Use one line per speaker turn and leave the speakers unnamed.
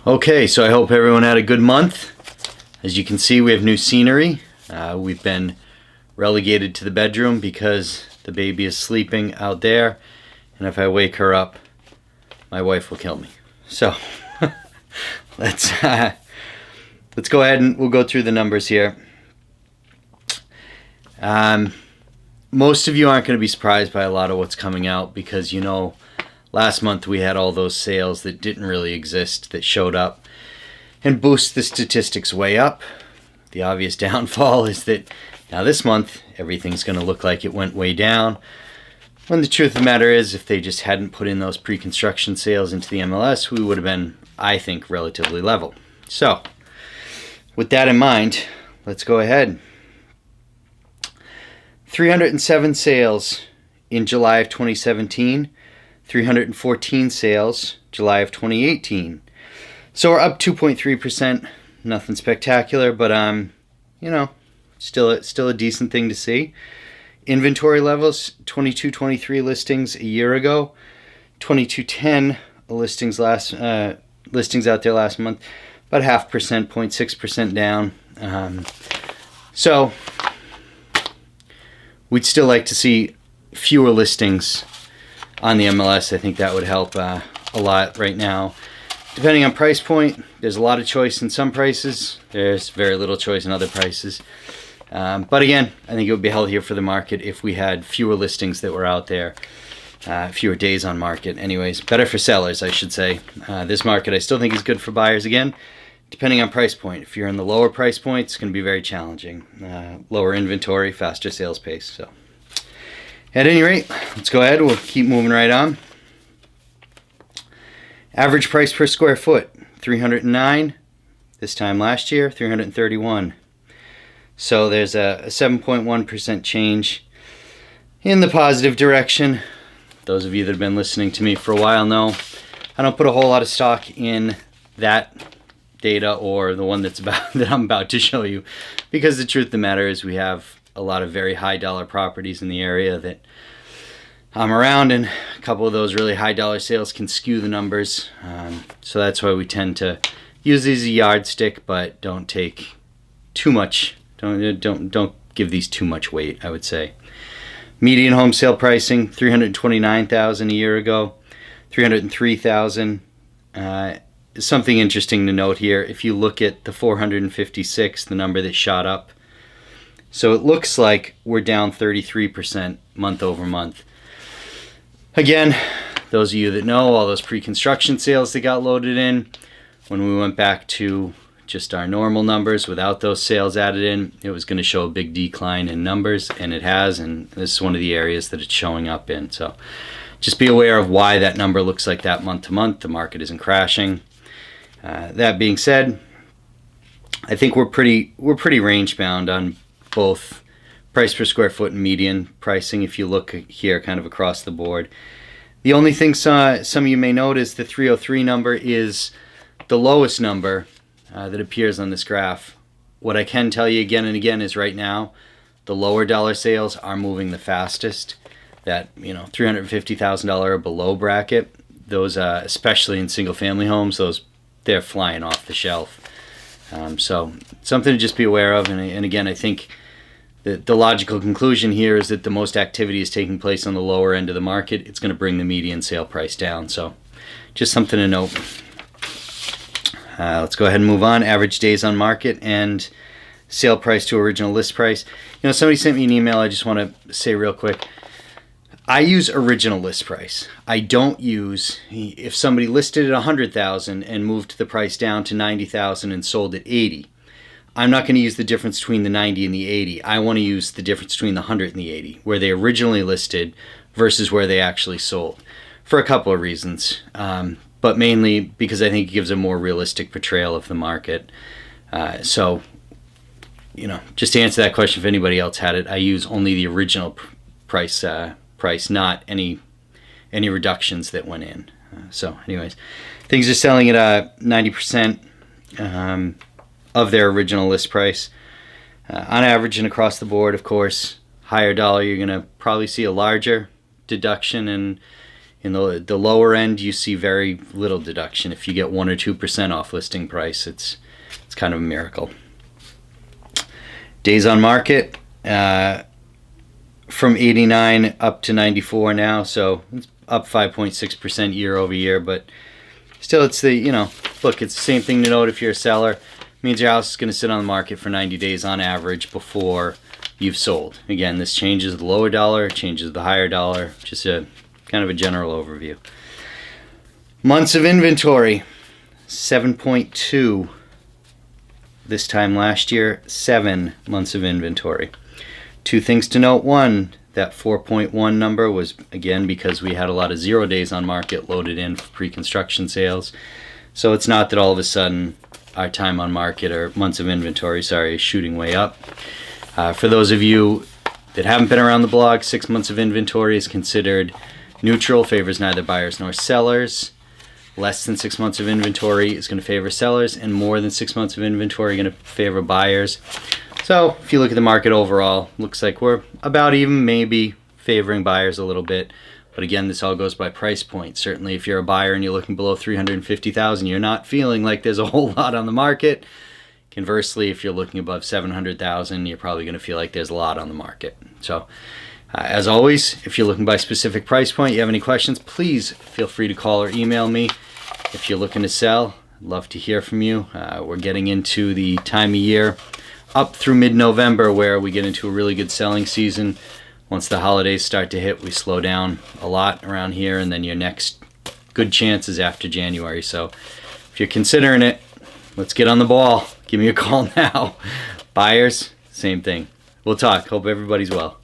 Okay, so I hope everyone had a good month. As you can see, we have new scenery. We've been relegated to the bedroom because the baby is sleeping out there, and if I wake her up, my wife will kill me. So let's go ahead and we'll go through the numbers here. Most of you aren't going to be surprised by a lot of what's coming out because, last month we had all those sales that didn't really exist that showed up and boost the statistics way up. The obvious downfall is that now this month everything's going to look like it went way down, when the truth of the matter is if they just hadn't put in those pre-construction sales into the MLS, we would have been, I think, relatively level. So with that in mind, let's go ahead. 307 sales in July of 2017, 314 sales July of 2018. So we're up 2.3%. Nothing spectacular, but still a decent thing to see. Inventory levels: 2223 listings a year ago, 2210 listings out there last month, about 0.5%, 0.6% down. So we'd still like to see fewer listings on the MLS. I think that would help a lot right now. Depending on price point, there's a lot of choice in some prices. There's very little choice in other prices. But again, I think it would be healthier for the market if we had fewer listings that were out there, fewer days on market. Anyways, better for sellers, I should say. This market I still think is good for buyers again, depending on price point. If you're in the lower price point, it's going to be very challenging. Lower inventory, faster sales pace. So at any rate, let's go ahead. We'll keep moving right on. Average price per square foot, $309. This time last year, $331. So there's a 7.1% change in the positive direction. Those of you that have been listening to me for a while know I don't put a whole lot of stock in that data or the one that I'm about to show you, because the truth of the matter is we have a lot of very high dollar properties in the area that I'm around, and a couple of those really high dollar sales can skew the numbers. So that's why we tend to use these as a yardstick, but don't take too much. Don't give these too much weight, I would say. Median home sale pricing, $329,000 a year ago, $303,000. Something interesting to note here, if you look at the 456, the number that shot up, so it looks like we're down 33% month over month. Again, those of you that know, all those pre-construction sales that got loaded in, when we went back to just our normal numbers without those sales added in, it was going to show a big decline in numbers, and it has, and this is one of the areas that it's showing up in. So just be aware of why that number looks like that month to month. The market isn't crashing. That being said, I think we're pretty range bound on both price per square foot and median pricing if you look here kind of across the board. The only thing some of you may note is the 303 number is the lowest number that appears on this graph. What I can tell you again and again is right now the lower dollar sales are moving the fastest. That $350,000 or below bracket, those especially in single family homes, they're flying off the shelf. So something to just be aware of. And again, I think the logical conclusion here is that the most activity is taking place on the lower end of the market. It's going to bring the median sale price down. So just something to note. Let's go ahead and move on. Average days on market and sale price to original list price. Somebody sent me an email. I just want to say real quick. I use original list price. I don't use, if somebody listed at $100,000 and moved the price down to $90,000 and sold at $80,000, I'm not going to use the difference between the 90 and the 80. I want to use the difference between the 100 and the 80, where they originally listed versus where they actually sold, for a couple of reasons. But mainly because I think it gives a more realistic portrayal of the market. So, just to answer that question, if anybody else had it, I use only the original price, not any reductions that went in. So anyways, things are selling at 90% of their original list price. On average and across the board, of course, higher dollar, you're going to probably see a larger deduction In the lower end, you see very little deduction. If you get 1 or 2% off listing price, it's kind of a miracle. Days on market, from 89 up to 94 now, so it's up 5.6% year over year, but still, it's the, look, it's the same thing to note if you're a seller. It means your house is going to sit on the market for 90 days on average before you've sold. Again, this changes the lower dollar, changes the higher dollar, just a kind of a general overview. Months of inventory, 7.2. This time last year, 7 months of inventory. 2 things to note. One, that 4.1 number was, again, because we had a lot of 0 days on market loaded in for pre-construction sales. So it's not that all of a sudden our time on market, or months of inventory, is shooting way up. For those of you that haven't been around the blog, 6 months of inventory is considered neutral, favors neither buyers nor sellers. Less than 6 months of inventory is going to favor sellers, and more than 6 months of inventory are going to favor buyers. So if you look at the market overall, looks like we're about even, maybe favoring buyers a little bit. But again, this all goes by price point. Certainly if you're a buyer and you're looking below $350,000, you're not feeling like there's a whole lot on the market. Conversely, if you're looking above $700,000, you're probably going to feel like there's a lot on the market. So as always, if you're looking by specific price point, you have any questions, please feel free to call or email me. If you're looking to sell, I'd love to hear from you. We're getting into the time of year up through mid-November where we get into a really good selling season. Once the holidays start to hit, we slow down a lot around here, and then your next good chance is after January. So if you're considering it, let's get on the ball. Give me a call now. Buyers, same thing. We'll talk. Hope everybody's well.